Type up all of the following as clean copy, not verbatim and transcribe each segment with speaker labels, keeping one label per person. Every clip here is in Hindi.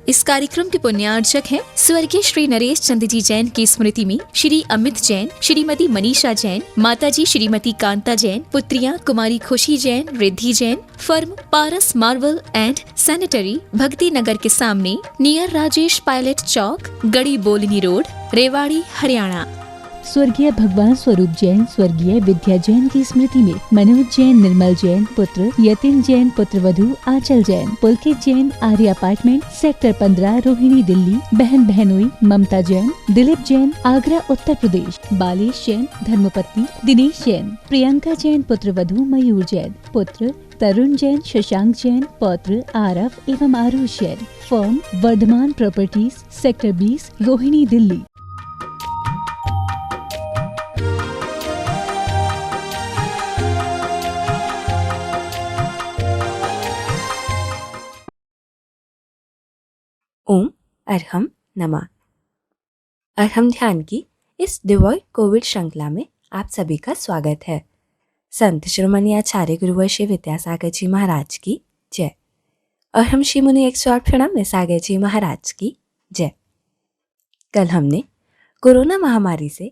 Speaker 1: इस कार्यक्रम के पुण्यार्चक हैं स्वर्गीय श्री नरेश चंद जी जैन की स्मृति में श्री अमित जैन, श्रीमती मनीषा जैन, माताजी श्रीमती कांता जैन, पुत्रियां कुमारी खुशी Jain, Riddhi Jain, firm Paras marble and sanitary, भक्ति नगर के सामने, नियर राजेश पायलट चौक, गड़ी बोलनी रोड, रेवाड़ी, हरियाणा।
Speaker 2: स्वर्गीय भगवान स्वरूप जैन, स्वर्गीय विद्या जैन की स्मृति में मनोज जैन, निर्मल जैन पुत्र, यतिन जैन पुत्र वधू आंचल जैन, पुलकित जैन, आर्य अपार्टमेंट, सेक्टर 15, रोहिणी, दिल्ली, बहन बहनोई ममता जैन, दिलीप जैन, आगरा उत्तर प्रदेश, बालेश जैन, धर्मपत्नी दिनेश जैन, प्रियंका जैन पुत्र वधू मयूर जैन, पुत्र तरुण जैन, शशांक जैन, पौत्र आरव एवं Aarush Jain, firm Varthaman properties, sector 20, Rohini, Delhi.
Speaker 3: ओम अरहम नमः। अरहम ध्यान की इस डिवॉइड कोविड श्रृंखला में आप सभी का स्वागत है। संत शिरोमणि आचार्य गुरुवर श्री विद्यासागर जी महाराज की जय। अरहम श्री मुनि 108 प्रणाम सागर जी महाराज की जय। कल हमने कोरोना महामारी से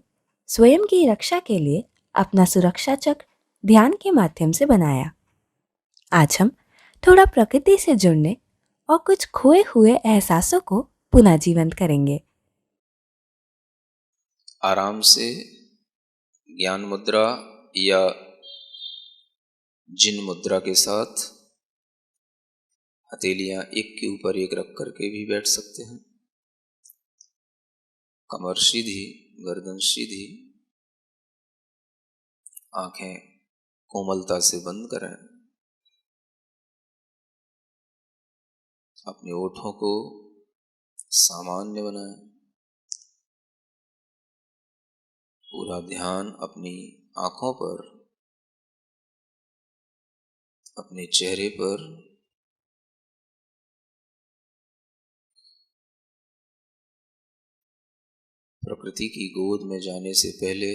Speaker 3: स्वयं की रक्षा के लिए अपना सुरक्षा चक्र ध्यान के माध्यम से बनाया। आज हम थोड़ा प्रकृति से जुड़ने और कुछ खोए हुए एहसासों को पुनः जीवंत करेंगे।
Speaker 4: आराम से ज्ञान मुद्रा या जिन मुद्रा के साथ हथेलियां एक के ऊपर एक रख करके भी बैठ सकते हैं। कमर सीधी, गर्दन सीधी, आंखें कोमलता से बंद करें। अपने ओठों को सामान्य बनाएं। पूरा ध्यान अपनी आंखों पर, अपने चेहरे पर, प्रकृति की गोद में जाने से पहले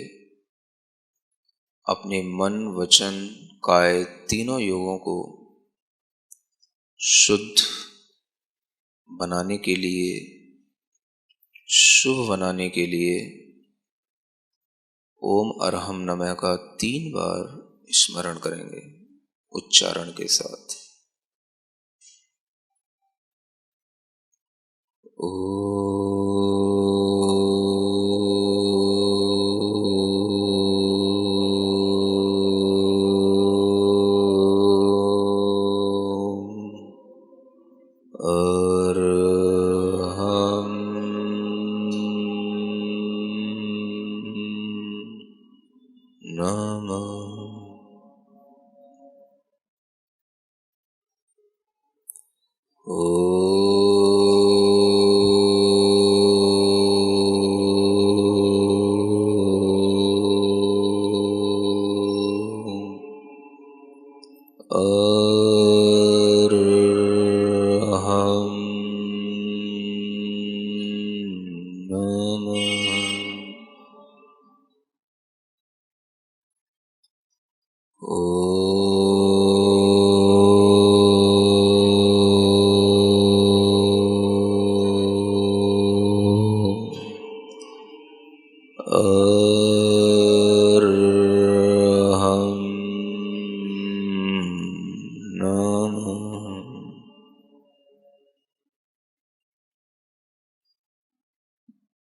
Speaker 4: अपने मन, वचन, काय तीनों योगों को शुद्ध बनाने के लिए, शुभ बनाने के लिए ओम अरहम नमः का 3 बार स्मरण करेंगे उच्चारण के साथ।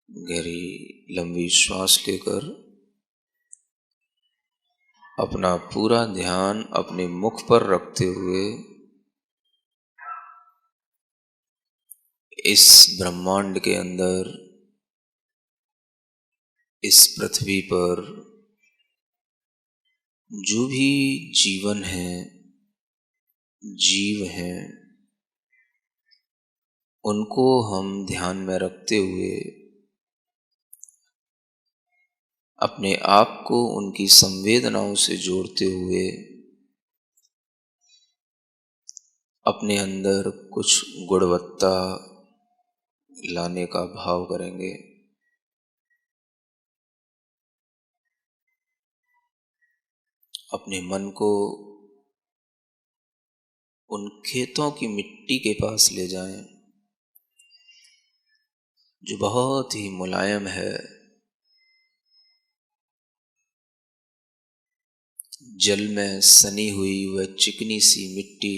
Speaker 4: गहरी लंबी श्वास लेकर अपना पूरा ध्यान अपने मुख पर रखते हुए इस ब्रह्मांड के अंदर, इस पृथ्वी पर जो भी जीवन है, जीव हैं, उनको हम ध्यान में रखते हुए अपने आप को उनकी संवेदनाओं से जोड़ते हुए अपने अंदर कुछ गुणवत्ता लाने का भाव करेंगे। अपने मन को उन खेतों की मिट्टी के पास ले जाएं जो बहुत ही मुलायम है, जल में सनी हुई वह चिकनी सी मिट्टी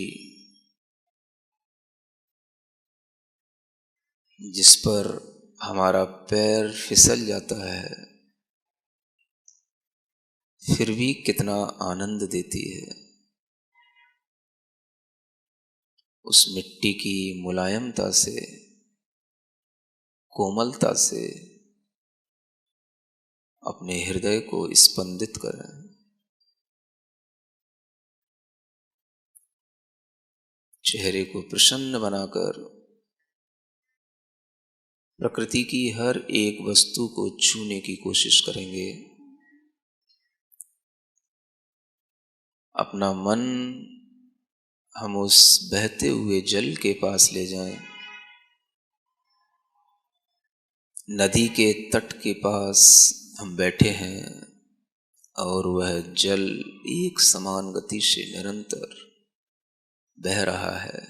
Speaker 4: जिस पर हमारा पैर फिसल जाता है, फिर भी कितना आनंद देती है। उस मिट्टी की मुलायमता से, कोमलता से अपने हृदय को स्पंदित करें। चेहरे को प्रसन्न बनाकर प्रकृति की हर एक वस्तु को छूने की कोशिश करेंगे। अपना मन हम उस बहते हुए जल के पास ले जाएं। नदी के तट के पास हम बैठे हैं और वह जल एक समान गति से निरंतर बह रहा है।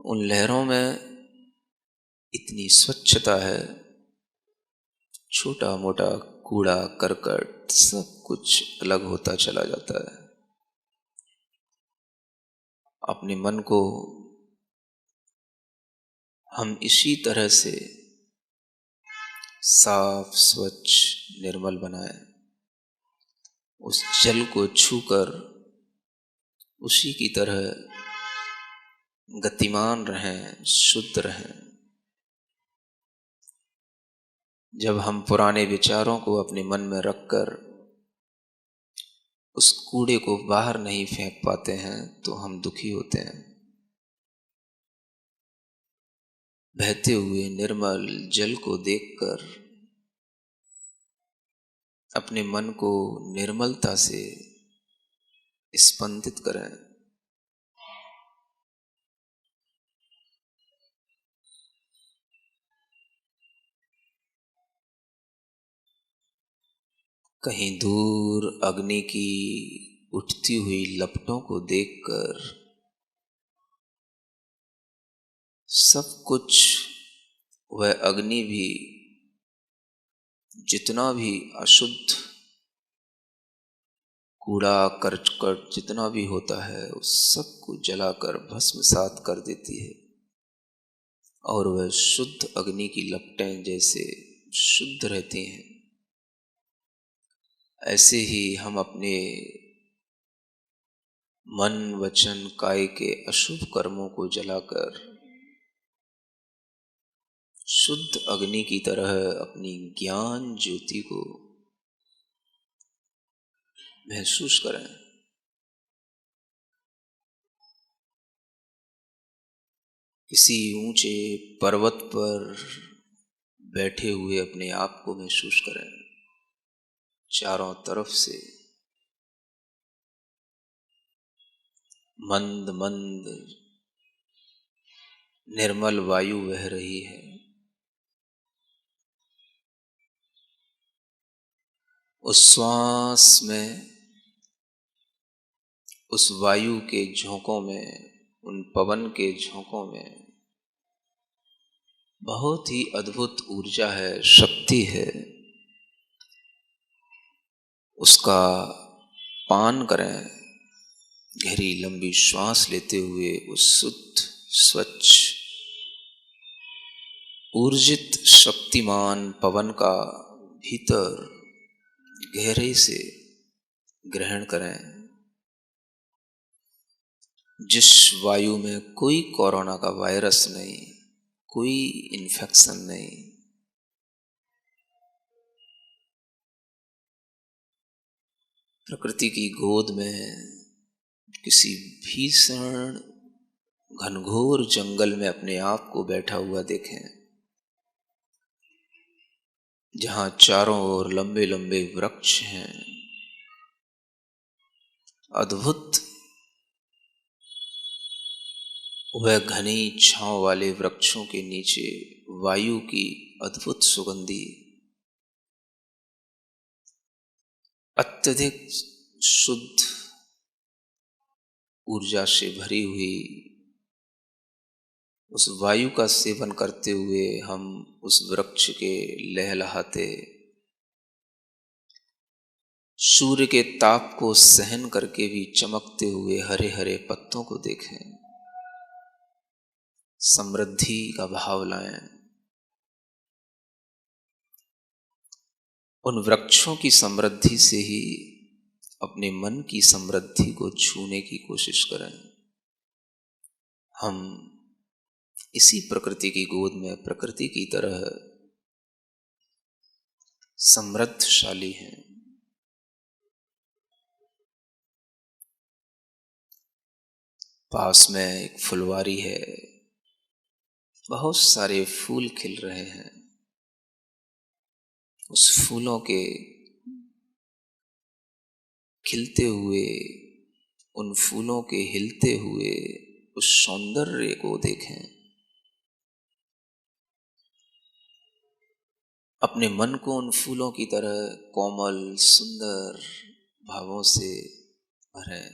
Speaker 4: उन लहरों में इतनी स्वच्छता है, छोटा मोटा कूड़ा करकट सब कुछ अलग होता चला जाता है। अपने मन को हम इसी तरह से साफ, स्वच्छ, निर्मल बनाएं। उस जल को छूकर उसी की तरह गतिमान रहें, शुद्ध रहें। जब हम पुराने विचारों को अपने मन में रखकर उस कूड़े को बाहर नहीं फेंक पाते हैं तो हम दुखी होते हैं। बहते हुए निर्मल जल को देखकर अपने मन को निर्मलता से स्पंदित करें। कहीं दूर अग्नि की उठती हुई लपटों को देखकर सब कुछ, वह अग्नि भी, जितना भी अशुद्ध कूड़ा करकट जितना भी होता है उस सब को जलाकर भस्मसात कर देती है और वह शुद्ध अग्नि की लपटें जैसे शुद्ध रहती हैं। ऐसे ही हम अपने मन, वचन, काय के अशुभ कर्मों को जलाकर शुद्ध अग्नि की तरह अपनी ज्ञान ज्योति को महसूस करें। किसी ऊंचे पर्वत पर बैठे हुए अपने आप को महसूस करें। चारों तरफ से मंद मंद निर्मल वायु बह रही है। उस श्वास में, उस वायु के झोंकों में, उन पवन के झोंकों में बहुत ही अद्भुत ऊर्जा है, शक्ति है। उसका पान करें। गहरी लंबी श्वास लेते हुए उस शुद्ध, स्वच्छ, ऊर्जित, शक्तिमान पवन का भीतर गहरे से ग्रहण करें। जिस वायु में कोई कोरोना का वायरस नहीं, कोई इन्फेक्शन नहीं, प्रकृति की गोद में किसी भीषण घनघोर जंगल में अपने आप को बैठा हुआ देखें, जहां चारों ओर लंबे लंबे वृक्ष हैं। अद्भुत वह घनी छांव वाले वृक्षों के नीचे वायु की अद्भुत सुगंधी, अत्यधिक शुद्ध ऊर्जा से भरी हुई उस वायु का सेवन करते हुए हम उस वृक्ष के लहलहाते, सूर्य के ताप को सहन करके भी चमकते हुए हरे हरे पत्तों को देखें, समृद्धि का भाव लाएं। उन वृक्षों की समृद्धि से ही अपने मन की समृद्धि को छूने की कोशिश करें। हम इसी प्रकृति की गोद में प्रकृति की तरह समृद्धशाली हैं। पास में एक फुलवारी है, बहुत सारे फूल खिल रहे हैं। उस फूलों के खिलते हुए, उन फूलों के हिलते हुए उस सौंदर्य को देखें। अपने मन को उन फूलों की तरह कोमल सुंदर भावों से भरें।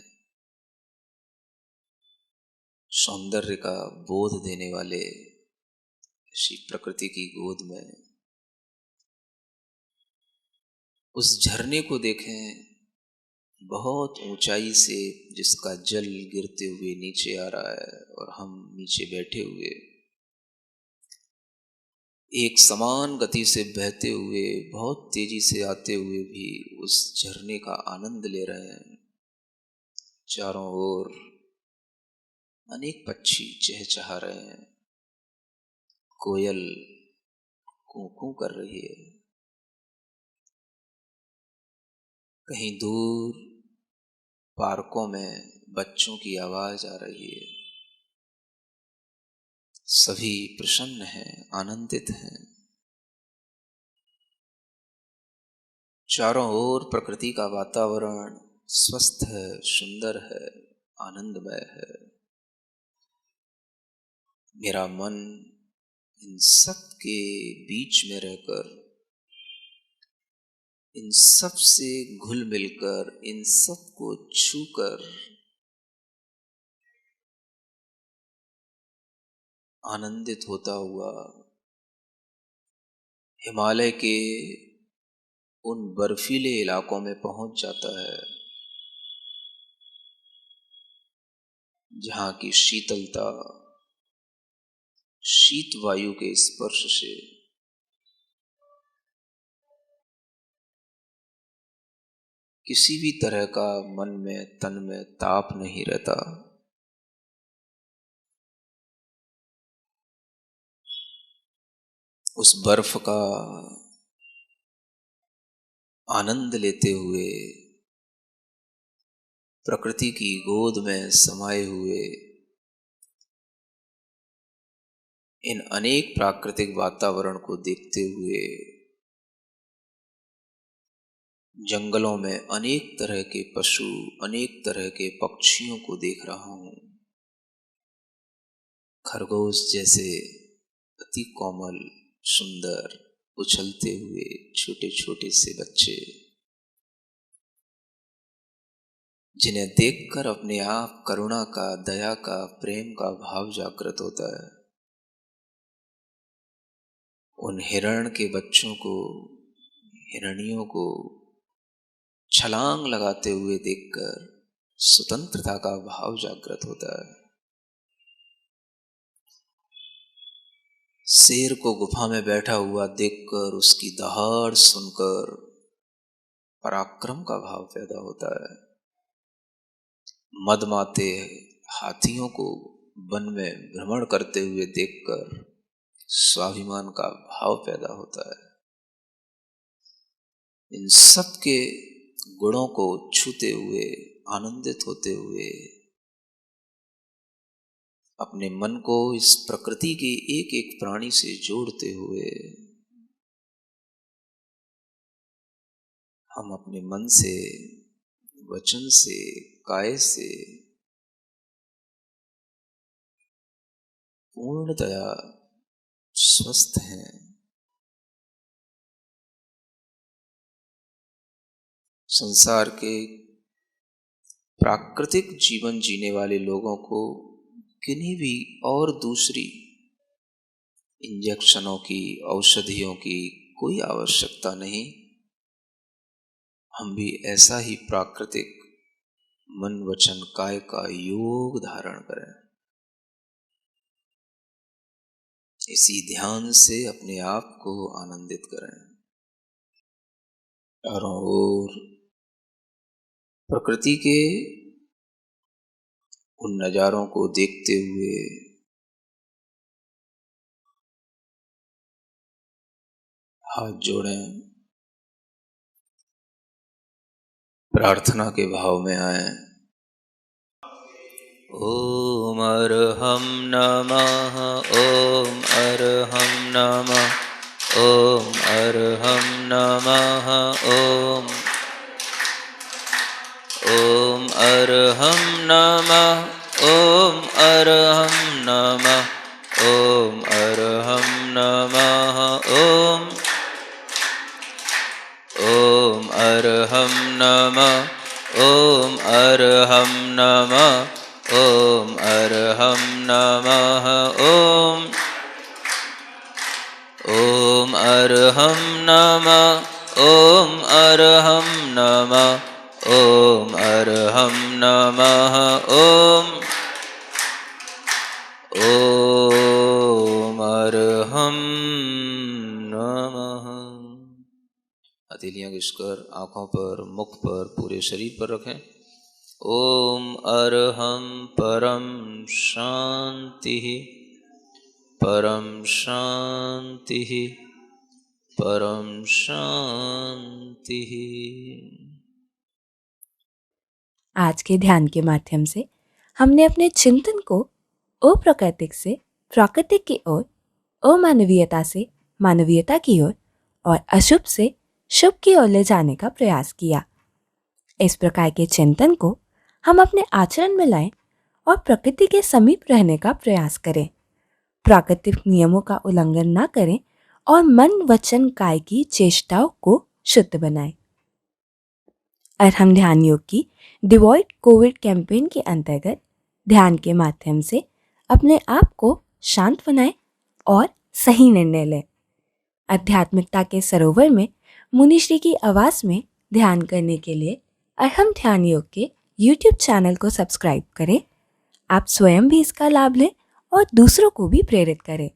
Speaker 4: सौंदर्य का बोध देने वाले ऐसी प्रकृति की गोद में उस झरने को देखें, बहुत ऊंचाई से जिसका जल गिरते हुए नीचे आ रहा है और हम नीचे बैठे हुए एक समान गति से बहते हुए, बहुत तेजी से आते हुए भी उस झरने का आनंद ले रहे हैं। चारों ओर अनेक पक्षी चहचहा रहे हैं, कोयल कूं कूं कर रही है, कहीं दूर पार्कों में बच्चों की आवाज आ रही है। सभी प्रसन्न हैं, आनंदित हैं। चारों ओर प्रकृति का वातावरण स्वस्थ है, सुंदर है, आनंदमय है। मेरा मन इन सब के बीच में रहकर, इन सब से घुल मिलकर, इन सब को छूकर आनंदित होता हुआ हिमालय के उन बर्फीले इलाकों में पहुंच जाता है, जहां की शीतलता शीत वायु के स्पर्श से किसी भी तरह का मन में, तन में ताप नहीं रहता। उस बर्फ का आनंद लेते हुए, प्रकृति की गोद में समाये हुए इन अनेक प्राकृतिक वातावरण को देखते हुए, जंगलों में अनेक तरह के पशु, अनेक तरह के पक्षियों को देख रहा हूं। खरगोश जैसे अति कोमल, सुंदर, उछलते हुए छोटे छोटे से बच्चे, जिन्हें देखकर अपने आप करुणा का, दया का, प्रेम का भाव जागृत होता है। उन हिरण के बच्चों को, हिरणियों को छलांग लगाते हुए देखकर स्वतंत्रता का भाव जागृत होता है। शेर को गुफा में बैठा हुआ देखकर, उसकी दहाड़ सुनकर पराक्रम का भाव पैदा होता है। मदमाते हाथियों को वन में भ्रमण करते हुए देखकर स्वाभिमान का भाव पैदा होता है। इन सब के गुणों को छूते हुए, आनंदित होते हुए, अपने मन को इस प्रकृति के एक एक प्राणी से जोड़ते हुए, हम अपने मन से, वचन से, काय से पूर्णतया स्वस्थ हैं। संसार के प्राकृतिक जीवन जीने वाले लोगों को किन्हीं भी और दूसरी इंजेक्शनों की, औषधियों की कोई आवश्यकता नहीं। हम भी ऐसा ही प्राकृतिक मन वचन काय का योग धारण करें। इसी ध्यान से अपने आप को आनंदित करें। चारों ओर प्रकृति के उन नजारों को देखते हुए हाथ जोड़ें, प्रार्थना के भाव में आए। ओम अर्हं नमः, ओम अर्हं नमः, ओम अर्हं नमः, ओम अर्हं नमः, ओम अर्हं नमः, ओम अर्हं नमः, ओम अर्हं नमः, ओम अर्हं नमः, ओम अर्हं नमः, ओम अर्हं नमः, ओम अर्हं नमः, ओम अर्हं नमः, ओम अर्हं नमः। हथेलियां घिसकर आंखों पर, मुख पर, पूरे शरीर पर रखें। ओम अर्हं परम शांति, परम शांति, परम शांति।
Speaker 3: आज के ध्यान के माध्यम से हमने अपने चिंतन को अप्राकृतिक से प्राकृतिक की ओर, अमानवीयता से मानवीयता की ओर और अशुभ से शुभ की ओर ले जाने का प्रयास किया। इस प्रकार के चिंतन को हम अपने आचरण में लाएं और प्रकृति के समीप रहने का प्रयास करें। प्राकृतिक नियमों का उल्लंघन ना करें और मन वचन काय की चेष्टाओं को शुद्ध बनाएं। अर्हम ध्यान योग की डिवॉइड कोविड कैंपेन के अंतर्गत ध्यान के माध्यम से अपने आप को शांत बनाएं और सही निर्णय लें। आध्यात्मिकता के सरोवर में मुनिश्री की आवाज में ध्यान करने के लिए अर्हम ध्यान योग के YouTube चैनल को सब्सक्राइब करें। आप स्वयं भी इसका लाभ लें और दूसरों को भी प्रेरित करें।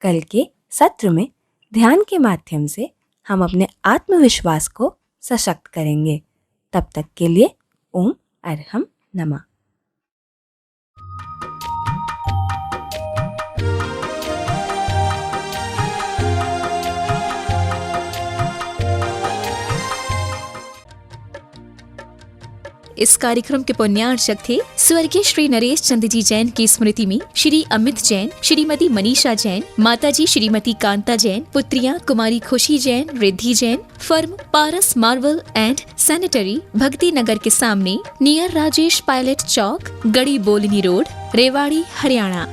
Speaker 3: कल के सत्र में ध्यान के माध्यम से हम अपने आत्मविश्वास को सशक्त करेंगे। तब तक के लिए ओम अर्हम नमः।
Speaker 1: इस कार्यक्रम के पुण्यार्चक थे स्वर्गीय श्री नरेश चंद जी जैन की स्मृति में श्री अमित जैन, श्रीमती मनीषा जैन, माताजी श्रीमती कांता जैन, पुत्रियां कुमारी खुशी Jain, Riddhi Jain. Firm Paras marble and sanitary, भक्ति नगर के सामने, नियर राजेश पायलट चौक, गड़ी बोलनी रोड, रेवाड़ी, हरियाणा।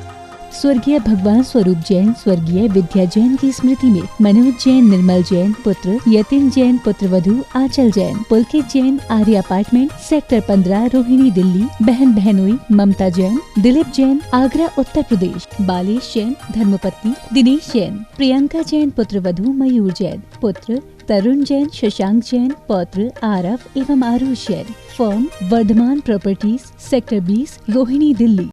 Speaker 2: स्वर्गीय भगवान स्वरूप जैन, स्वर्गीय विद्या जैन की स्मृति में मनोज जैन, निर्मल जैन पुत्र, यतिन जैन पुत्र वधू आंचल जैन, पुलकित जैन, आर्य अपार्टमेंट, सेक्टर 15, रोहिणी, दिल्ली। बहन बहनोई ममता जैन, दिलीप जैन, आगरा, उत्तर प्रदेश। बालेश जैन, धर्मपत्नी दिनेश जैन, प्रियंका जैन पुत्र वधू, मयूर जैन पुत्र, तरुण जैन, शशांक जैन पौत्र, आरव एवं Aarush Jain. Firm Varthaman properties, sector 20, Rohini, Delhi.